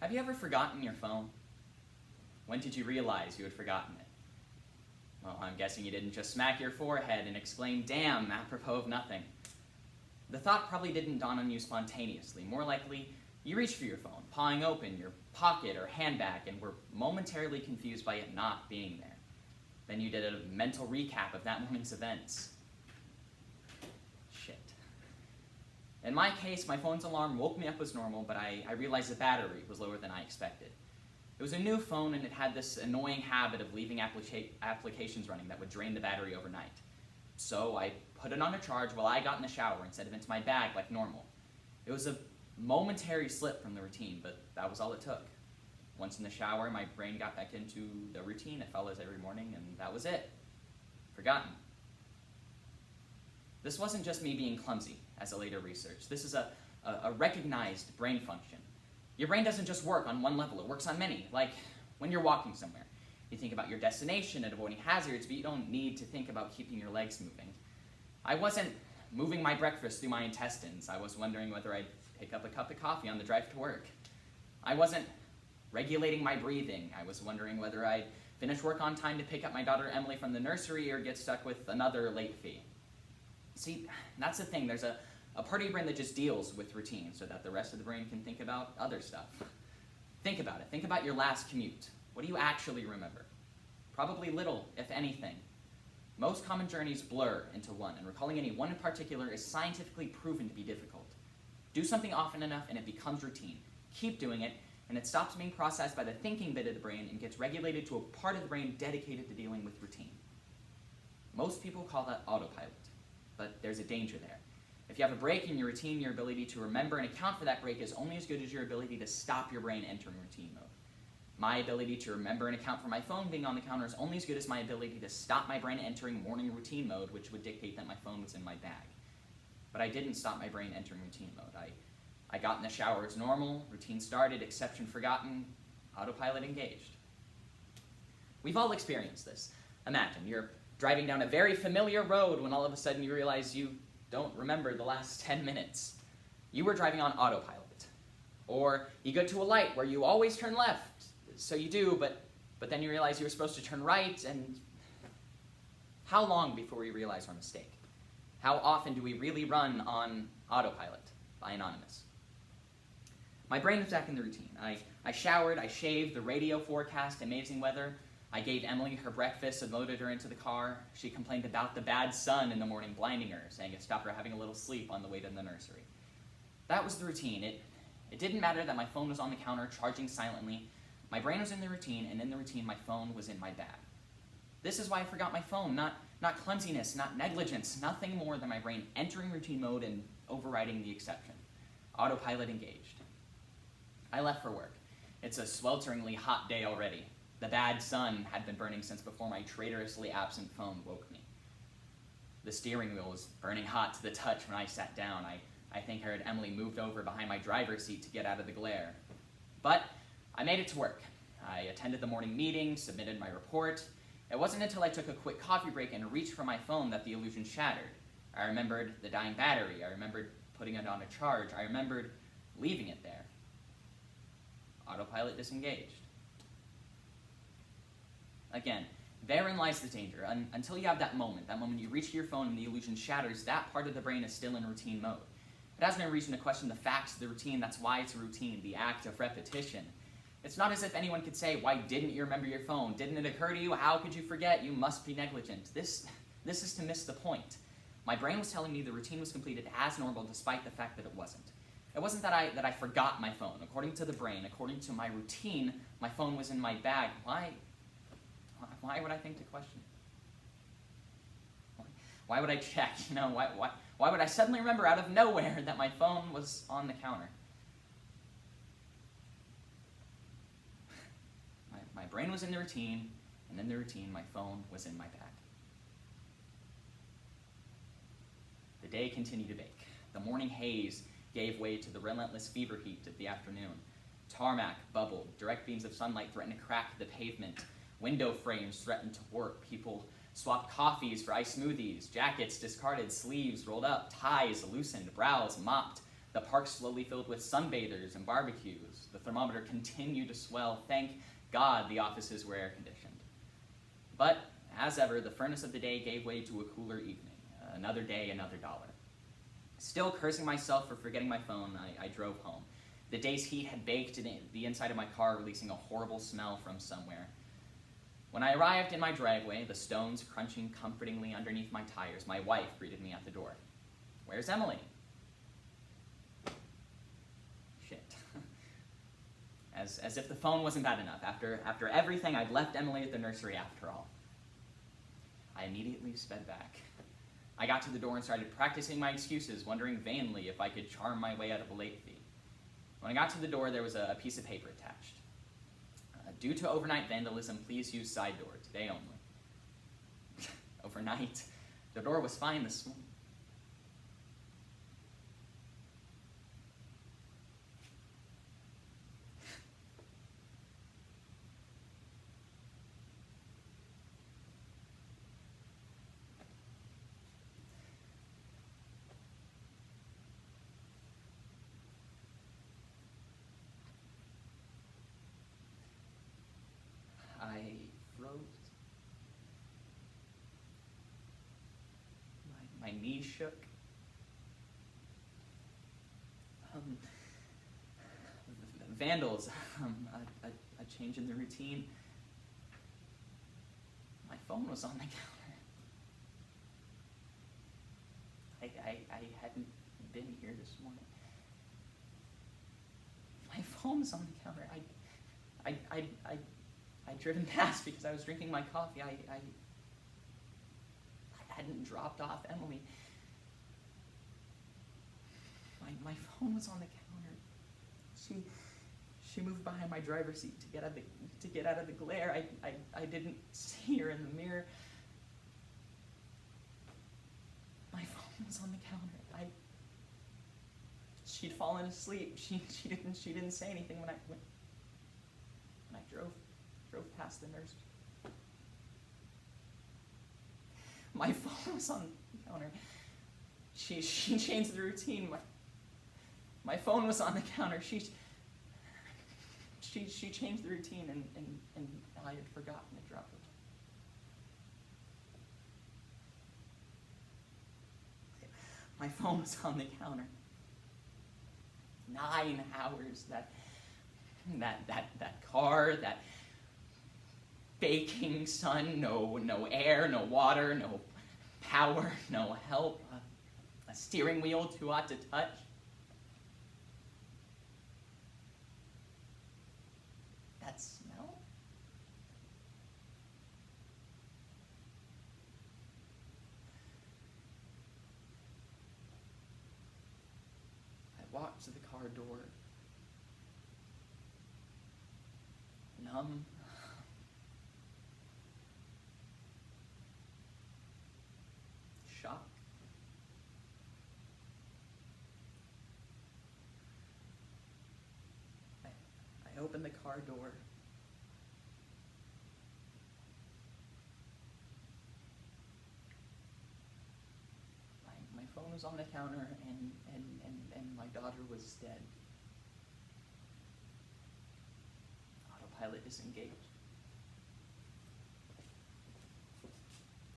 Have you ever forgotten your phone? When did you realize you had forgotten it? Well, I'm guessing you didn't just smack your forehead and exclaim, "Damn," apropos of nothing. The thought probably didn't dawn on you spontaneously. More likely, you reached for your phone, pawing open your pocket or handbag, and were momentarily confused by it not being there. Then you did a mental recap of that morning's events. Shit. In my case, my phone's alarm woke me up as normal, but I realized the battery was lower than I expected. It was a new phone, and it had this annoying habit of leaving applications running that would drain the battery overnight. So I put it on a charge while I got in the shower instead of into my bag like normal. It was a momentary slip from the routine, but that was all it took. Once in the shower, my brain got back into the routine it follows every morning, and that was it. Forgotten. This wasn't just me being clumsy, as I later researched. This is a recognized brain function. Your brain doesn't just work on one level, it works on many. Like when you're walking somewhere. You think about your destination and avoiding hazards, but you don't need to think about keeping your legs moving. I wasn't moving my breakfast through my intestines. I was wondering whether I'd pick up a cup of coffee on the drive to work. I wasn't regulating my breathing. I was wondering whether I'd finish work on time to pick up my daughter Emily from the nursery or get stuck with another late fee. See, that's the thing. There's a part of your brain that just deals with routine so that the rest of the brain can think about other stuff. Think about it. Think about your last commute. What do you actually remember? Probably little, if anything. Most common journeys blur into one, and recalling any one in particular is scientifically proven to be difficult. Do something often enough and it becomes routine. Keep doing it, and it stops being processed by the thinking bit of the brain and gets regulated to a part of the brain dedicated to dealing with routine. Most people call that autopilot, but there's a danger there. If you have a break in your routine, your ability to remember and account for that break is only as good as your ability to stop your brain entering routine mode. My ability to remember and account for my phone being on the counter is only as good as my ability to stop my brain entering morning routine mode, which would dictate that my phone was in my bag. But I didn't stop my brain entering routine mode. I got in the shower as normal, routine started, exception forgotten, autopilot engaged. We've all experienced this. Imagine you're driving down a very familiar road when all of a sudden you realize you don't remember the last 10 minutes. You were driving on autopilot. Or you go to a light where you always turn left. So you do, but then you realize you were supposed to turn right, and how long before we realize our mistake? How often do we really run on autopilot? By Anonymous. My brain was back in the routine. I showered, I shaved, the radio forecast, amazing weather. I gave Emily her breakfast and loaded her into the car. She complained about the bad sun in the morning blinding her, saying it stopped her having a little sleep on the way to the nursery. That was the routine. It didn't matter that my phone was on the counter, charging silently. My brain was in the routine, and in the routine, my phone was in my bag. This is why I forgot my phone, not clumsiness, not negligence, nothing more than my brain entering routine mode and overriding the exception. Autopilot engaged. I left for work. It's a swelteringly hot day already. The bad sun had been burning since before my traitorously absent phone woke me. The steering wheel was burning hot to the touch when I sat down. I think I heard Emily moved over behind my driver's seat to get out of the glare. But I made it to work. I attended the morning meeting, submitted my report. It wasn't until I took a quick coffee break and reached for my phone that the illusion shattered. I remembered the dying battery. I remembered putting it on a charge. I remembered leaving it there. Autopilot disengaged. Again, therein lies the danger. Until you have that moment you reach for your phone and the illusion shatters, that part of the brain is still in routine mode. It has no reason to question the facts of the routine. That's why it's a routine, the act of repetition. It's not as if anyone could say, why didn't you remember your phone? Didn't it occur to you? How could you forget? You must be negligent. This is to miss the point. My brain was telling me the routine was completed as normal despite the fact that it wasn't. It wasn't that I forgot my phone. According to the brain, according to my routine, my phone was in my bag. Why would I think to question? Why would I check? Why would I suddenly remember out of nowhere that my phone was on the counter? My brain was in the routine, and in the routine, my phone was in my bag. The day continued to bake. The morning haze gave way to the relentless fever heat of the afternoon. Tarmac bubbled. Direct beams of sunlight threatened to crack the pavement. Window frames threatened to warp. People swapped coffees for iced smoothies. Jackets discarded, sleeves rolled up, ties loosened, brows mopped. The park slowly filled with sunbathers and barbecues. The thermometer continued to swell. Thank God the offices were air-conditioned. But, as ever, the furnace of the day gave way to a cooler evening. Another day, another dollar. Still cursing myself for forgetting my phone, I drove home. The day's heat had baked in the inside of my car, releasing a horrible smell from somewhere. When I arrived in my driveway, the stones crunching comfortingly underneath my tires, my wife greeted me at the door. "Where's Emily?" Shit. As if the phone wasn't bad enough. After everything, I'd left Emily at the nursery after all. I immediately sped back. I got to the door and started practicing my excuses, wondering vainly if I could charm my way out of a late fee. When I got to the door, there was a piece of paper attached. Due to overnight vandalism, please use side door, today only. Overnight? The door was fine this morning. I froze. My knees shook. Vandals, a change in the routine. My phone was on the counter. I hadn't been here this morning. My phone was on the counter. I'd driven past because I was drinking my coffee. I hadn't dropped off Emily. My phone was on the counter. She moved behind my driver's seat to get out of the glare. I didn't see her in the mirror. My phone was on the counter. She'd fallen asleep. She didn't say anything when I drove past the nurse. My phone was on the counter. She changed the routine. My phone was on the counter. She changed the routine and I had forgotten to drop it. My phone was on the counter. 9 hours. That car, that baking sun, no air, no water, no power, no help, a steering wheel too hot to touch. That smell? I walked to the car door, numb. Shock. I opened the car door. My phone was on the counter and my daughter was dead. Autopilot disengaged.